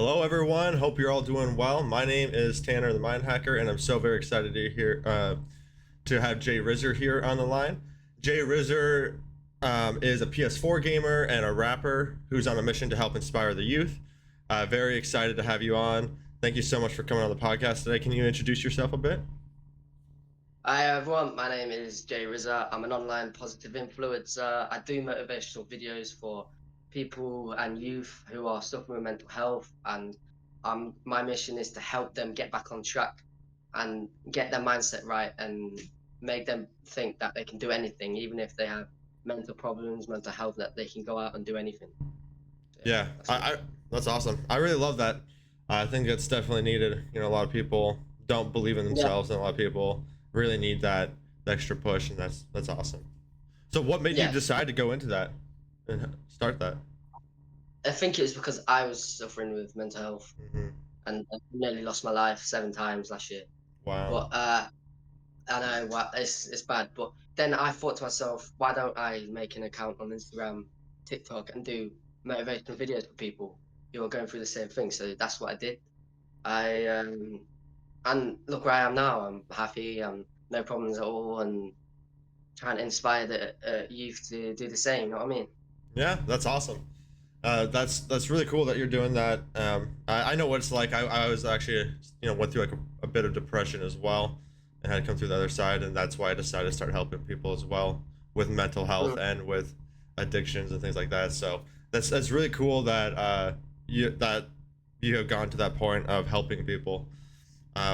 Hello, everyone. Hope you're all doing well. My name is Tanner, the Mind Hacker, and I'm so very excited to have JRIZZER here on the line. JRIZZER is a PS4 gamer and a rapper who's on a mission to help inspire the youth. Very excited to have you on. Thank you so much for coming on the podcast today. Can you introduce yourself a bit? Hi everyone, my name is JRIZZER. I'm an online positive influencer. I do motivational videos for people and youth who are suffering with mental health, and my mission is to help them get back on track and get their mindset right and make them think that they can do anything, even if they have mental problems, mental health, that they can go out and do anything. So, yeah, Yeah, that's me. that's awesome. I really love that. I think it's definitely needed. A lot of people don't believe in Yeah, themselves, and a lot of people really need that extra push, and that's awesome. So, what made you yeah. decide to go into that and start that? I think it was because I was suffering with mental health Hmm. and I nearly lost my life 7 times last year. Wow. But I know it's bad, but then I thought to myself, why don't I make an account on Instagram, TikTok, and do motivational videos for people who are going through the same thing? So that's what I did. I and look where I am now. I'm happy. No problems at all, and trying to inspire the youth to do the same. You know what I mean? Yeah, that's awesome. That's really cool that you're doing that. I know what it's like. I was actually went through like a bit of depression as well, and had to come through the other side, and that's why I decided to start helping people as well with mental health Mm, and with addictions and things like that. So that's really cool that you have gone to that point of helping people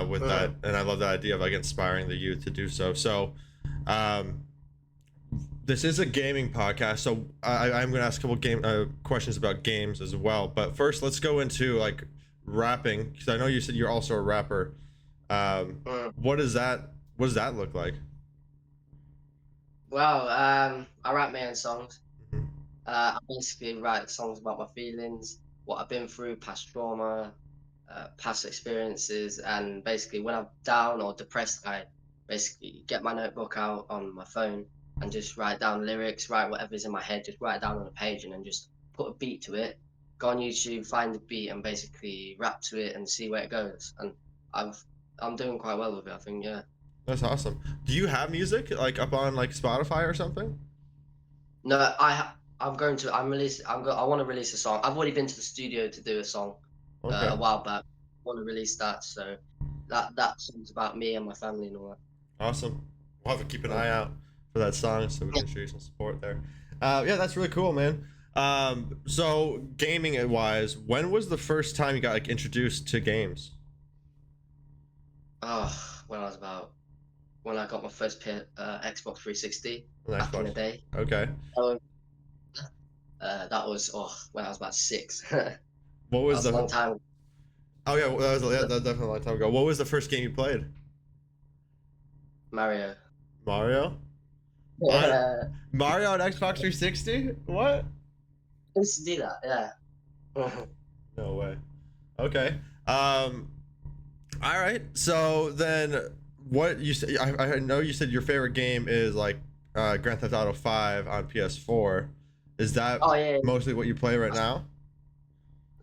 with that, mm, and I love that idea of like inspiring the youth to do so. So. Um, this is a gaming podcast, so I'm going to ask a couple game questions about games as well. But first, let's go into like rapping, because I know you said you're also a rapper. mm. What does that What does that look like? Well, I write my own songs. Mhm. I basically write songs about my feelings, what I've been through, past trauma, past experiences, and basically when I'm down or depressed, I basically get my notebook out on my phone and just write down lyrics, write whatever's in my head, just write it down on a page, and then just put a beat to it. Go on YouTube, find the beat, and basically rap to it and see where it goes. And I've I'm doing quite well with it, I think. Yeah. That's awesome. Do you have music like up on like Spotify or something? No, I'm going to. I'm release. I want to release a song. I've already been to the studio to do a song Okay, a while back. I want to release that. So that song's about me and my family and all that. awesome. We'll have to keep an Mm. eye out for that song so we Yeah. can show you some support there. Yeah, that's really cool, man. So gaming wise, when was the first time you got like introduced to games? Oh, when I got my first Xbox 360 On back in the Xbox. day. Okay. Oh, that was when I was about six. That What was was a long the? time. Oh yeah, that was definitely a long time ago. What was the first game you played? Mario. Mario. On Yeah, Mario on Xbox 360? What? I used to do that. Yeah. No way. Okay. Um. All right. So then, what you said? I know you said your favorite game is like Grand Theft Auto 5 on PS4. Is that Oh yeah, mostly what you play right now?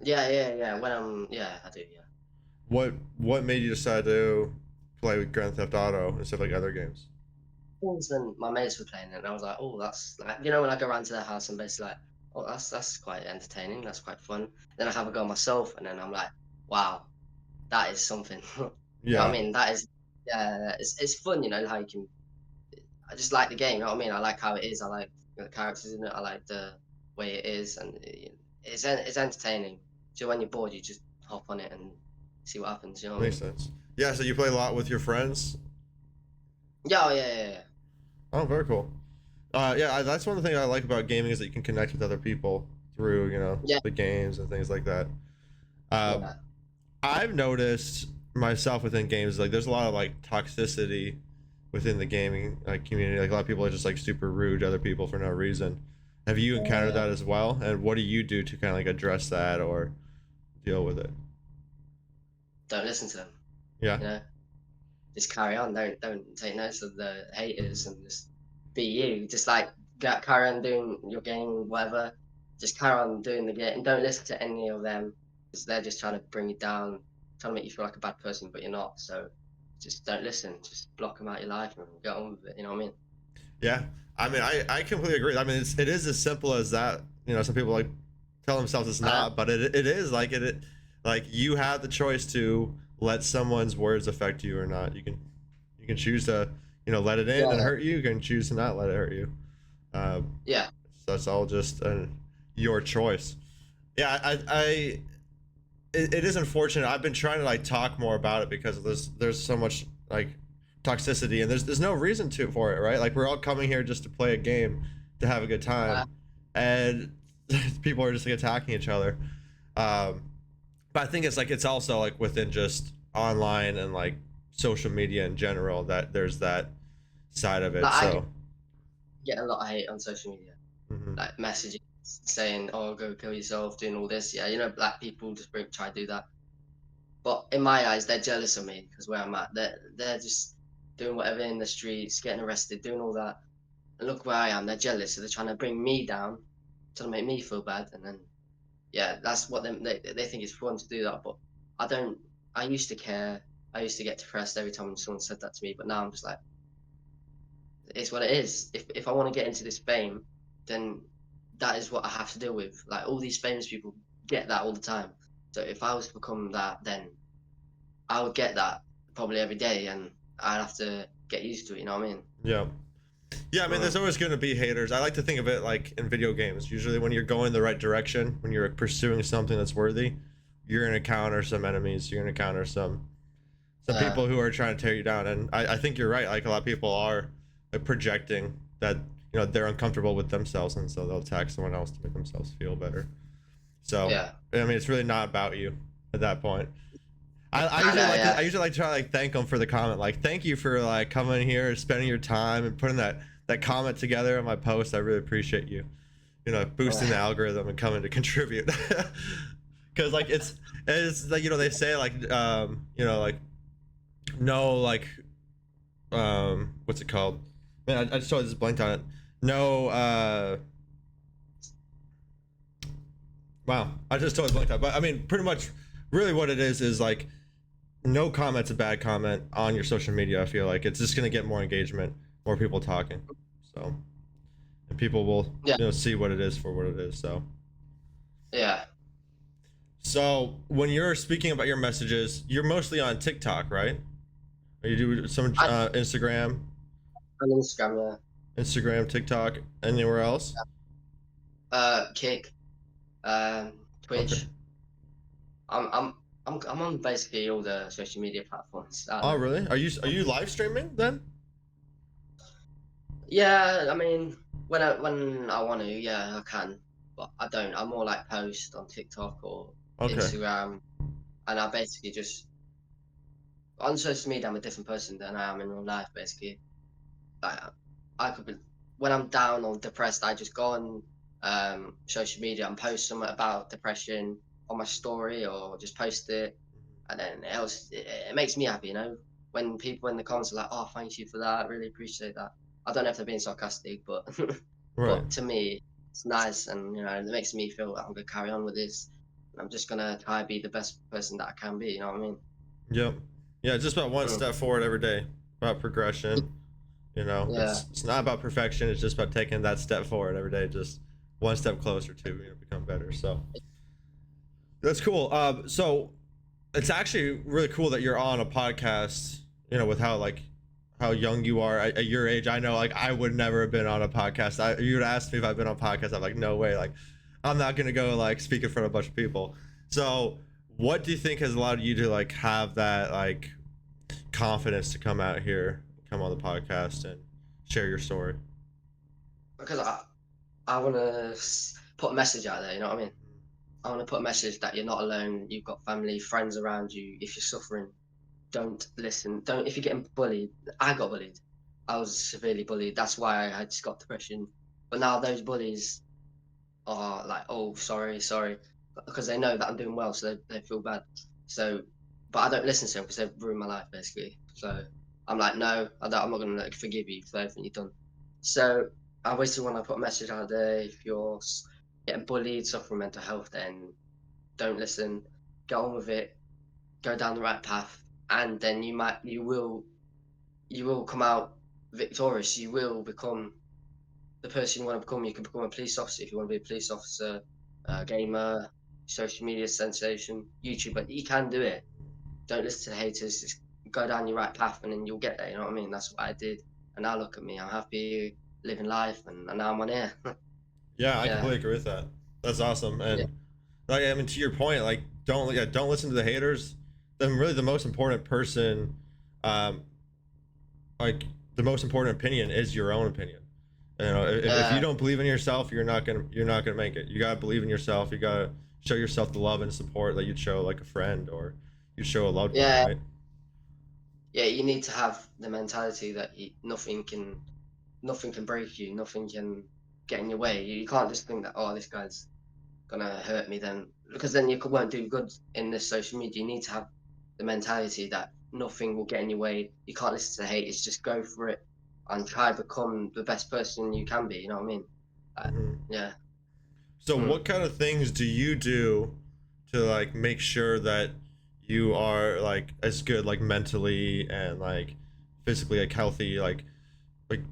yeah. Yeah, I do. Yeah. What made you decide to play with Grand Theft Auto instead of like other games? Things when my mates were playing it, and I was like, "Oh, that's like," when I go around to their house and basically like, "Oh, that's quite entertaining. That's quite fun." Then I have a go myself, and then I'm like, "Wow, that is something." You know what Yeah. I mean? That is, yeah, it's fun. How you can. I just like the game. You know what I mean? I like how it is. I like the characters in it. I like the way it is, and it's entertaining. So when you're bored, you just hop on it and see what happens. You know what I Makes mean? sense. Yeah. So you play a lot with your friends. Yeah, oh, yeah. Oh, very cool. Yeah, that's one of the things I like about gaming is that you can connect with other people through, Yeah, the games and things like that. Um, yeah. I've noticed myself within games, like there's a lot of like toxicity within the gaming like community. Like a lot of people are just like super rude to other people for no reason. Have you encountered Yeah. that as well? And what do you do to kind of like address that or deal with it? Don't listen to them. Yeah. You know. Just carry on. Don't take notice of the haters and just be you. Just like carry on doing your game, whatever. Just carry on doing the game. Don't listen to any of them. because they're just trying to bring you down, trying to make you feel like a bad person, but you're not. So just don't listen. Just block them out of your life and get on with it. You know what I mean? Yeah, I mean, I completely agree. I mean, it is as simple as that. You know, some people like tell themselves it's Uh, not, but it is like like you have the choice to let someone's words affect you or not. You can choose to, you know, let it in and yeah, hurt you. You can choose to not let it hurt you. Uh, yeah. so that's all just your choice. Yeah, it is unfortunate. I've been trying to like talk more about it because there's so much like toxicity and there's no reason to for it, right? Like we're all coming here just to play a game, to have a good Uh, time, and people are just like attacking each other. Um, but I think it's like it's also like within just online and like social media in general that there's that side of it. like I So get a lot of hate on social media, mhm. like messages saying, "Oh, go kill yourself," doing all this. Yeah, you know, black people just try to do that. But in my eyes, they're jealous of me because where I'm at, they're just doing whatever in the streets, getting arrested, doing all that. And look where I am. They're jealous, so they're trying to bring me down, trying to make me feel bad. And then yeah, that's what they think it's fun to do that. But I don't. I used to care. I used to get depressed every time someone said that to me. But now I'm just like, it's what it is. If I want to get into this fame, then that is what I have to deal with. Like all these famous people get that all the time. So if I was to become that, then I would get that probably every day, and I'd have to get used to it. You know what I mean? Yeah. Yeah, I mean, there's Mm. always going to be haters. I like to think of it like in video games. Usually, when you're going the right direction, when you're pursuing something that's worthy, you're going to encounter some enemies. You're going to encounter some Uh, people who are trying to tear you down. And I think you're right. Like a lot of people are like, projecting that you know they're uncomfortable with themselves, and so they'll attack someone else to make themselves feel better. So yeah, I mean, it's really not about you at that point. I I usually know. like to Yeah, I usually like to try to like thank them for the comment. Like thank you for like coming here, spending your time, and putting that comment together on my post. I really appreciate you. You know, boosting the algorithm and coming to contribute. Because like it's like you know they say like you know like no like what's it called? Man, I just totally just blanked on it. No wow, I just totally blanked on it. But I mean, pretty much, really what it is like no comment's a bad comment on your social media. I feel like it's just gonna get more engagement, more people talking. So, and people will yeah, you know see what it is for what it is. So, yeah. so when you're speaking about your messages, you're mostly on TikTok, right? Or you do some I on Instagram, Instagram, TikTok, anywhere else? yeah. Kick, Okay. Twitch. I'm I'm I'm on basically all the social media platforms out Oh, there. really? Are you live streaming then? Yeah, I mean, when I want to, yeah, I can, but I don't. I'm more like post on TikTok or Okay. Instagram, and I basically just on social media. I'm a different person than I am in real life. Basically, like I could be when I'm down or depressed, I just go on social media and post something about depression on my story or just post it, and then it makes me happy. You know, when people in the comments are like, "Oh, thank you for that. I really appreciate that." I don't know if they're being sarcastic, but Right. but to me, it's nice, and you know, it makes me feel like I'm gonna carry on with this. And I'm just gonna try to be the best person that I can be. You know what I mean? Yep. Yeah, just about one Mm. step forward every day. About progression. You know, Yeah, it's not about perfection. It's just about taking that step forward every day, just one step closer to you know become better. So that's cool. So it's actually really cool that you're on a podcast. You know, with how like how young you are at your age. I know like I would never have been on a podcast. You would ask me if I've been on podcasts. I'm like, no way. Like, I'm not gonna go like speak in front of a bunch of people. So, what do you think has allowed you to like have that like confidence to come out here, come on the podcast, and share your story? because I want to put a message out there. You know what I mean? I want to put a message that you're not alone. You've got family, friends around you. If you're suffering, don't listen. Don't. If you're getting bullied, I got bullied. I was severely bullied. That's why I just got depression. But now those bullies are like, oh, sorry, sorry, because they know that I'm doing well, so they feel bad. So, but I don't listen to them because they've ruined my life basically. So I'm like, no, I'm not gonna like, forgive you for everything you've done. So I always want to put a message out there. If you're getting bullied, suffering mental health, then don't listen. get on with it, go down the right path, and then you will come out victorious. You will become the person you want to become. You can become a police officer if you want to be a police officer, a gamer, social media sensation, YouTuber. You can do it. Don't listen to the haters. Just go down your right path, and then you'll get there. You know what I mean? That's what I did. And now look at me. I'm happy living life, and now I'm on here. Yeah, I Yeah, completely agree with that. That's awesome. yeah, And like, I mean, to your point, like, don't listen to the haters. Then really, the most important person, um, like, the most important opinion is your own opinion. You know, if you uh, don't believe in yourself, you're not gonna make it. You gotta believe in yourself. You gotta show yourself the love and support that you'd show like a friend or you'd show a loved one, yeah, right? yeah. You need to have the mentality that nothing can break you, nothing can get in your way. You can't just think that, oh, this guy's gonna hurt me then, because then you won't do good in this social media. You need to have the mentality that nothing will get in your way. You can't listen to the hate. It's just go for it and try to become the best person you can be. You know what I mean? Hmm. Yeah. So, Mm. what kind of things do you do to like make sure that you are like as good like mentally and like physically like healthy like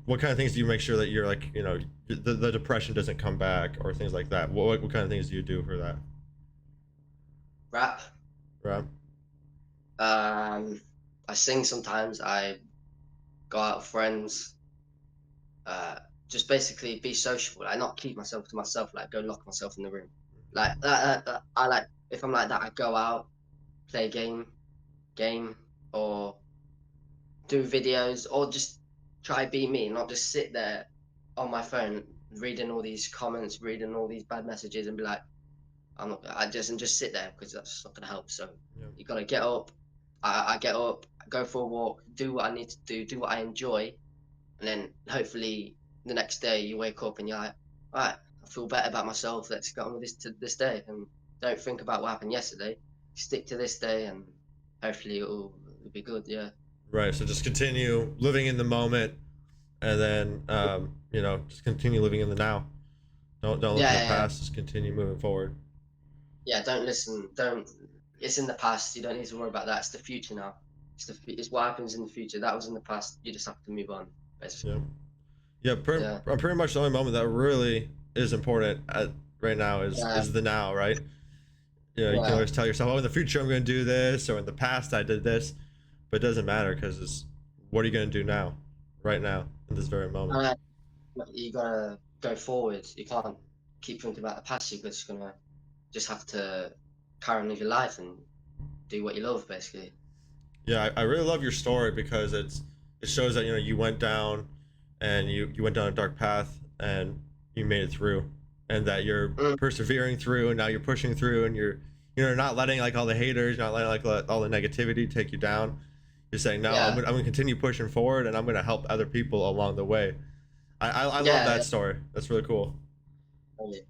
what kind of things do you make sure that you're like the depression doesn't come back or things like that? What kind of things do you do for that? Rap. Right. Um, I sing sometimes. I go out with friends. Uh, just basically be sociable. Like not keep myself to myself. Like go lock myself in the room. Like I like if I'm like that, I go out, play a game, or do videos, or just try be me, not just sit there on my phone reading all these comments, reading all these bad messages, and be like, I'm not. I just and just sit there because that's not gonna help. So Yeah. you gotta get up. I get up, go for a walk, do what I need to do what I enjoy, and then hopefully the next day you wake up and you're like, all right, I feel better about myself. Let's get on with this to this day, and don't think about what happened yesterday. Stick to this day, and hopefully it'll be good. Yeah. Right. So just continue living in the moment, and then just continue living in the now. Don't look Yeah, in the yeah, yeah. past. Just continue moving forward. Yeah, don't listen. Don't. It's in the past. You don't need to worry about that. It's the future now. It's what happens in the future. That was in the past. You just have to move on, Yeah. basically. Yeah. Yeah. Pretty much the only moment that really is important right now Yeah. is the now, right? You know, you can Yeah. always tell yourself, oh, in the future I'm going to do this, or in the past I did this, but it doesn't matter because it's what are you going to do now, right now, in this very moment. Uh, you gotta go forward. You can't keep thinking about the past. You're just gonna just have to carry on with your life and do what you love, basically. Yeah, I really love your story because it shows that you went down and you went down a dark path and you made it through, and that you're Mm, persevering through, and now you're pushing through, and you're not letting like all the haters, not letting like all the negativity take you down. You're saying no, yeah. I'm gonna continue pushing forward, and I'm gonna help other people along the way. I love Yeah. that story. That's really cool. Yeah.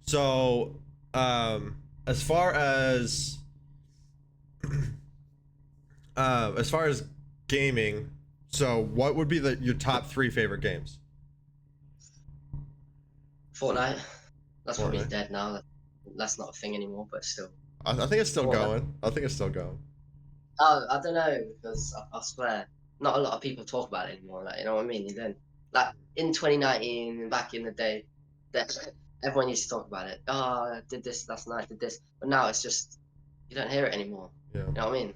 So, as far as as far as gaming, so what would be your top three favorite games? Fortnite. That's probably Fortnite. dead now. That's not a thing anymore, but still. I think it's still Fortnite. going. I think it's still going. Oh, I don't know because I swear, not a lot of people talk about it anymore. Like, you know what I mean? And then, like in 2019, back in the day, that everyone used to talk about it. Oh, I did this last night, did this, but now it's just you don't hear it anymore. Yeah. You know what I mean?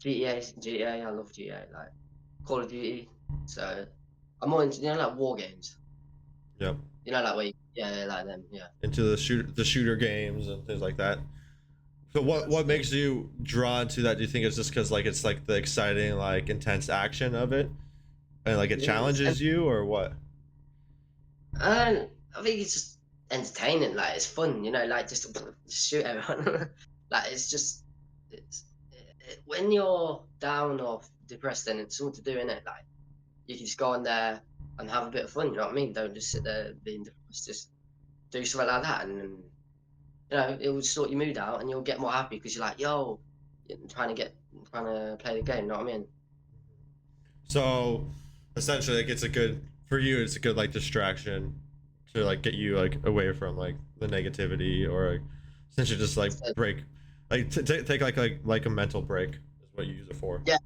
GTA, I love GTA. Like Call of Duty. So I'm more into like war games. Yep. Like where yeah, like them. Yeah. Into the shooter games and things like that. So That's what it. makes you drawn to that? Do you think it's just because like it's like the exciting like intense action of it, and like it And challenges you, or what? I think it's just entertaining. Like it's fun, like just to shoot everyone. Like it's just when you're down or depressed, then it's something to do in it. Like you can just go on there and have a bit of fun. You know what I mean? Don't just sit there being depressed. Just do something like that, and it will sort your mood out, and you'll get more happy because you're like, yo, you're trying to play the game. You know what I mean? So essentially, like it's a good for you. It's a good like distraction to like get you like away from like the negativity or like Essentially, just like So, break, like take like a mental break is what you use it for. yeah,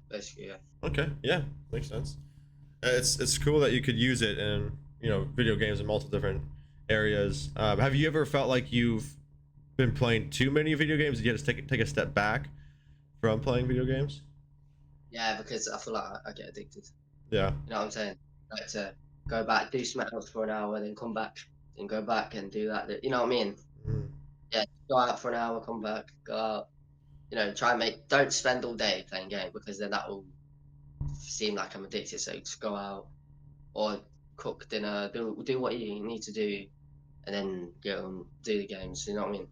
basically, yeah. Okay, yeah, makes sense. It's cool that you could use it in video games in multiple different areas. Have you ever felt like you've been playing too many video games and you had to take a step back from playing video games? Yeah, because I feel like I get addicted. Yeah. You know what I'm saying? Like to go back, do something else for an hour, then come back, then go back and do that. You know what I mean? Mm. Yeah, go out for an hour, come back, go out. Try and don't spend all day playing game because then that will seem like I'm addicted. So just go out or cook dinner, do what you need to do, and then go and do the games. You know what I mean?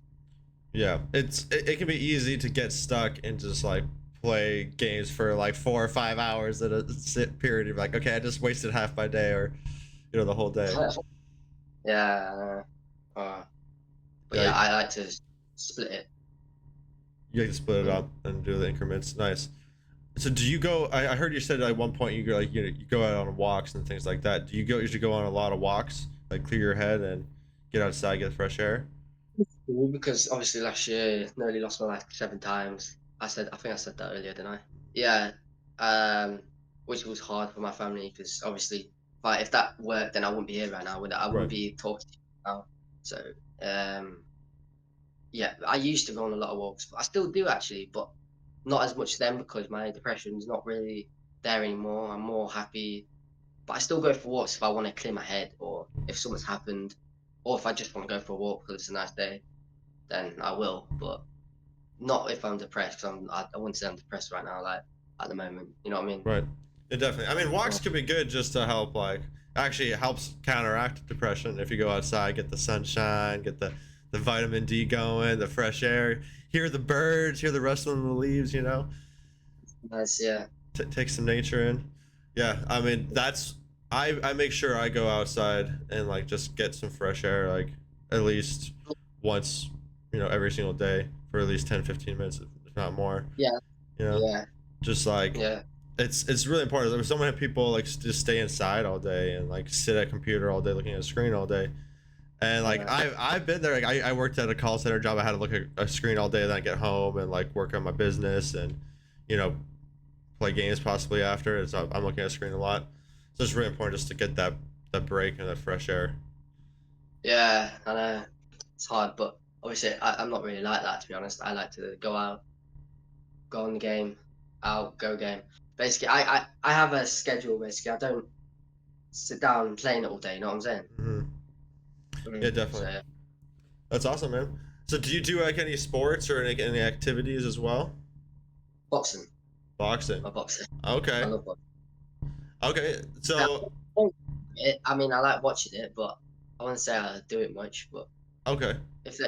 Yeah, it can be easy to get stuck and just like play games for like 4 or 5 hours at a sit period. You're like, okay, I just wasted half my day or the whole day. Yeah, but Yeah, yeah, I like to split it. you like to split it Mm. up and do the increments. Nice. So do you go? I heard you said at one point you go like you go out on walks and things like that. Do you usually go on a lot of walks, like clear your head and get outside, get fresh air? Cool, because obviously last year nearly lost my life 7 times. I think I said that earlier, didn't I? Yeah, um, which was hard for my family because obviously, but if that worked, then I wouldn't be here right now. Would I? I wouldn't Right. be talking to you now. So, um, yeah, I used to go on a lot of walks, but I still do actually, but not as much then because my depression's not really there anymore. I'm more happy, but I still go for walks if I want to clear my head or if something's happened, or if I just want to go for a walk because it's a nice day, then I will. But not if I'm depressed. 'Cause I wouldn't say I'm depressed right now, like at the moment. You know what I mean? Right. It definitely. I mean, walks Uh, can be good just to help. Like, actually, it helps counteract depression if you go outside, get the sunshine, get the vitamin D going, the fresh air, hear the birds, hear the rustling of the leaves. Nice, yeah. Take some nature in. Yeah, I mean that's I make sure I go outside and like just get some fresh air like at least once every single day for at least 10-15 minutes if not more. Yeah, You know, yeah, just like yeah, it's really important. There's so many people like just stay inside all day and like sit at a computer all day looking at a screen all day. And like yeah, I've been there. Like I worked at a call center job. I had to look at a screen all day, then I get home and like work on my business and you know play games possibly after. So I'm looking at a screen a lot. So it's really important just to get that break and that fresh air. yeah. I know it's hard, but obviously I'm not really like that to be honest. I like to go out, go on the game, out, go game. Basically, I have a schedule. Basically, I don't sit down and playing it all day. You know what I'm saying? Hmm. Yeah, So definitely. yeah. That's awesome, man. So do you do like any sports or any activities as well? Boxing, Boxing. my boxing. I Okay. love boxing. Okay. Now, So I mean, I like watching it, but I wouldn't say I do it much. But okay. if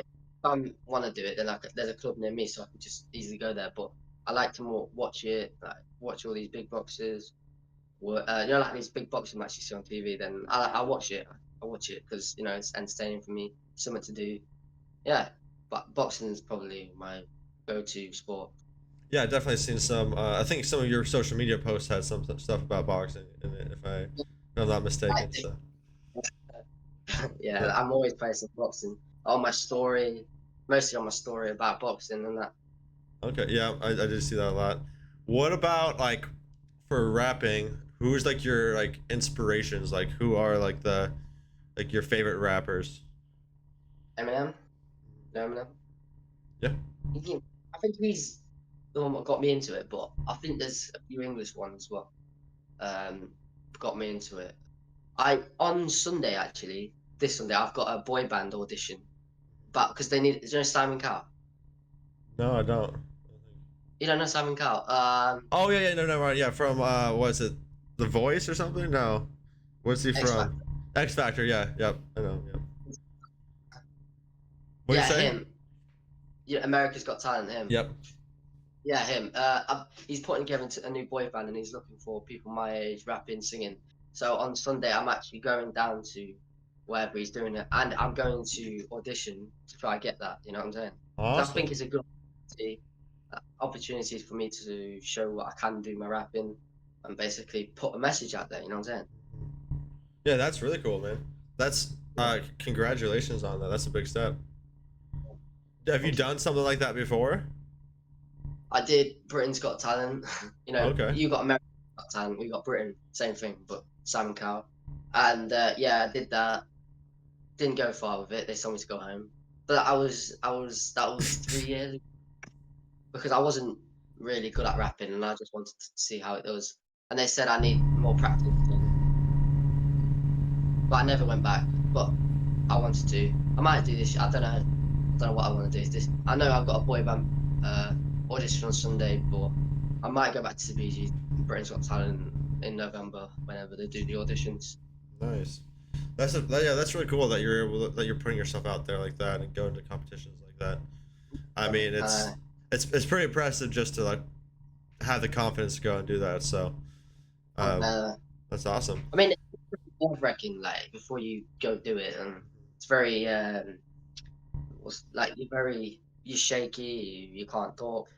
I want to do it, then there's a club near me, so I can just easily go there. But I like to more watch it, like watch all these big boxers. Like these big boxing matches you see on TV. Then I watch it. I watch it because it's entertaining for me, something to do. Yeah, but boxing is probably my go-to sport. Yeah, I've definitely seen some. I think some of your social media posts had some stuff about boxing in it, if I'm not I mistaken. think, So yeah, yeah. I'm always posting boxing on my story, mostly on my story about boxing and that. Okay. Yeah, I did see that a lot. What about like for rapping? Who's like your like inspirations? Like who are like your favorite rappers? Eminem, you know Eminem. Yeah. He, I think he's the one that got me into it, but I think there's a few English ones what um got me into it. I on Sunday actually, this Sunday I've got a boy band audition, but because they need, Simon Cowell? No, I don't. You don't know Simon Cowell? Oh yeah, yeah, no, no, right, yeah, from what is it, The Voice or something? No, what's he X from? Factor. X Factor, yeah, yep, I know, yep. What do you Yeah, say? him. Yeah, America's Got Talent. Him. Yep. Yeah, him. He's putting together a new boy band, and he's looking for people my age, rapping, singing. So on Sunday, I'm actually going down to wherever he's doing it, and I'm going to audition to try and get that. You know what I'm saying? So I think Awesome. it's a good opportunity for me to show what I can do, my rapping, and basically put a message out there. You know what I'm saying? Yeah, that's really cool, man. That's Yeah. congratulations on that. That's a big step. Have you done something like that before? I did Britain's Got Talent. You know, Okay. you got America's Got Talent, we got Britain, same thing, but Sam and Carl. And yeah, I did that. Didn't go far with it. They told me to go home. But that was 3 years ago, because I wasn't really good at rapping, and I just wanted to see how it does. And they said I need more practice, but I never went back. But I wanted to. I might do this. I don't know. I don't know what I want to do. This. I know I've got a boy band audition on Sunday, but I might go back to the BG Britain's Got Talent in November whenever they do the auditions. Nice. Yeah, that's really cool that you're able that you're putting yourself out there like that and going to competitions like that. I mean, Uh, it's pretty impressive just to like have the confidence to go and do that. So, um, uh, that's awesome. I mean, it's nerve-wracking, like before you go do it, and it's very what's like you're shaky, you can't talk.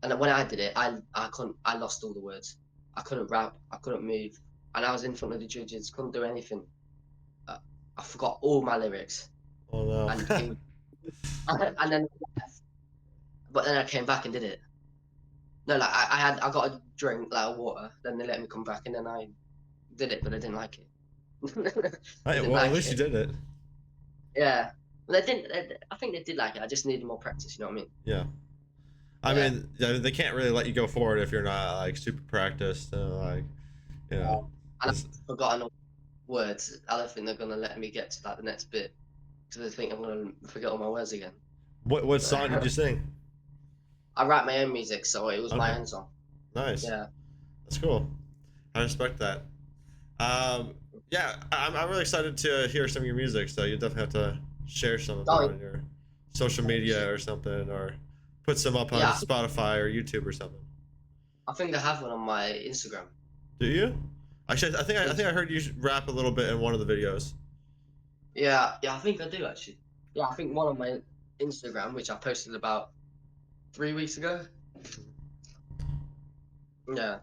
And when I did it, I couldn't. I lost all the words. I couldn't rap. I couldn't move. And I was in front of the judges. Couldn't do anything. Uh, I forgot all my lyrics. Oh no. And it was, and then, but then I came back and did it. No, like I got a drink, like water. Then they let me come back, and then I did it, but I didn't like it. I Right, didn't well, at like least you it. did it. Yeah, but they didn't. I think they did like it. I just needed more practice. You know what I mean? Yeah. I Yeah. mean, yeah, they can't really let you go forward if you're not like super practiced. Like, you know, And it's, I've forgotten all the words. I don't think they're gonna let me get to like the next bit because they think I'm gonna forget all my words again. what song did I you sing? write my own music, so it was Okay, my own song. nice. Yeah. That's cool. I respect that. Um, yeah, I'm really excited to hear some of your music. So you definitely have to share some of it Oh, on your social yeah, media or something, or put some up on yeah. Spotify or YouTube or something. I think I have one on my Instagram. Do you? Actually, I I think think I so. heard you rap a little bit in one of the videos. Yeah, yeah. I think I do actually. Yeah, I think one on my Instagram, which I posted about 3 weeks ago. Yeah,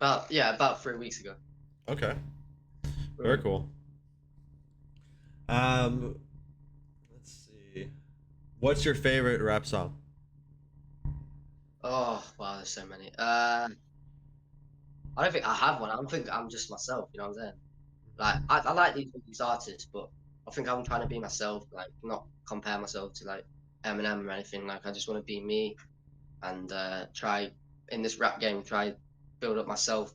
about 3 weeks ago. Okay, very Mm. cool. Um, let's see. What's your favorite rap song? Oh wow, there's so many. I don't think I have one. I don't think I'm just myself. You know what I'm saying? Like I like these artists, but I think I'm trying to be myself, like not compare myself to like Eminem or anything. Like I just want to be me and try in this rap game, try build up myself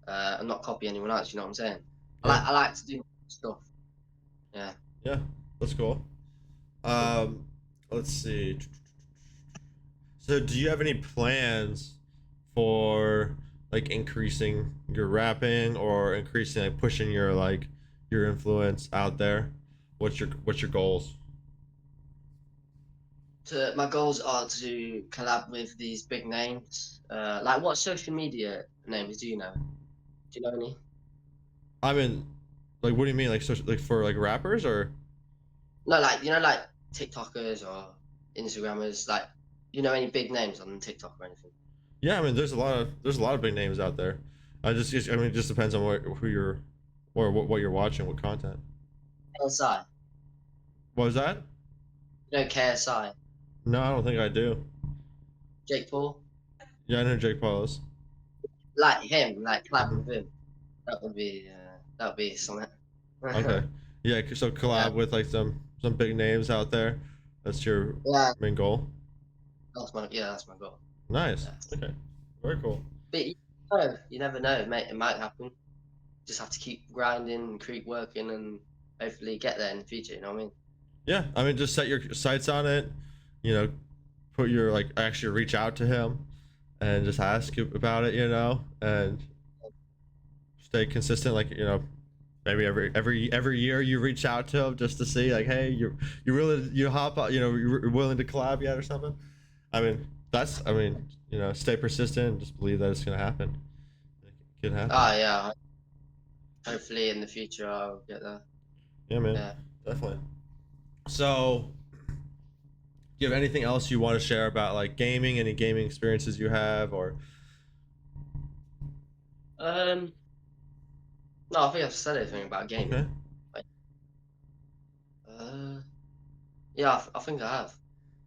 and not copy anyone else. You know what I'm saying? Yeah, I like to do stuff. Yeah. yeah, that's cool. Um, let's see. So, do you have any plans for like increasing your rapping or increasing like pushing your like your influence out there? What's your goals? My goals are to collab with these big names. Like what social media names do you know? Do you know any? I mean, like, what do you mean, like, social, like for like rappers or? No, like you know, like TikTokers or Instagrammers. Like, you know any big names on TikTok or anything? Yeah, I mean, there's a lot of big names out there. I mean, it just depends on who you're, or what you're watching, what content. KSI. What was that? You know KSI. No, I don't think I do. Jake Paul. Yeah, I know Jake Paul is. Like him. Like collab with Hmm. him. That would be something. Okay. Yeah, so Yeah. collab with like some big names out there. That's your Yeah. main goal. That's my goal. Nice. Yeah. Okay. Very cool. But you never know, mate. It might happen. Just have to keep grinding and keep working and hopefully get there in the future. You know what I mean? Yeah, I mean, just set your sights on it. You know, put your like actually reach out to him and just ask you about it. You know, and stay consistent. Like maybe every year you reach out to him just to see like, hey, you really you hop out. You're willing to collab yet or something. I mean, stay persistent and just believe that it's gonna happen. It can happen. Oh yeah. Hopefully in the future I'll get there. Yeah, man, Yeah. definitely. So, do you have anything else you want to share about like gaming? Any gaming experiences you have, or Um. No, I think I've said everything about okay, gaming. Like, yeah, I think I have.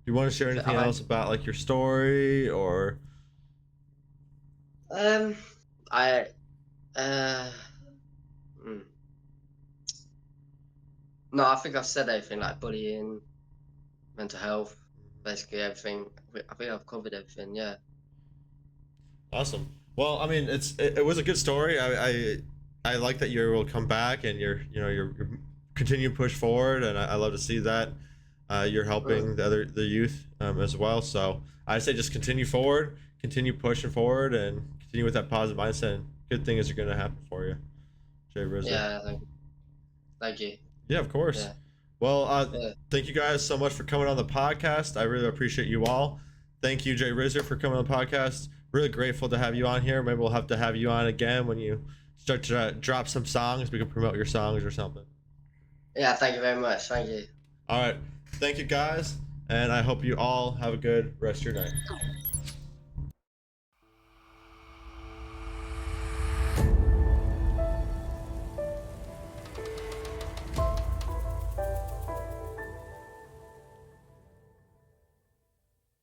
you want to share anything else about like your story or? I uh, mm. No, I think I've said everything, like bullying, mental health, basically everything. I think I've covered everything. Yeah. Awesome. Well, I mean, it was a good story. I like that you're able to come back and you're continue to push forward, and I love to see that you're helping the youth as well. So I say just continue forward, continue pushing forward, and continue with that positive mindset. And good things are going to happen for you, JRIZZER. Yeah. Thank you. Yeah, of course. Yeah. Well, Yeah. thank you guys so much for coming on the podcast. I really appreciate you all. Thank you, JRIZZER, for coming on the podcast. Really grateful to have you on here. Maybe we'll have to have you on again when you start to drop some songs. We can promote your songs or something. Yeah. Thank you very much. Thank you. All right. Thank you, guys. And I hope you all have a good rest of your night.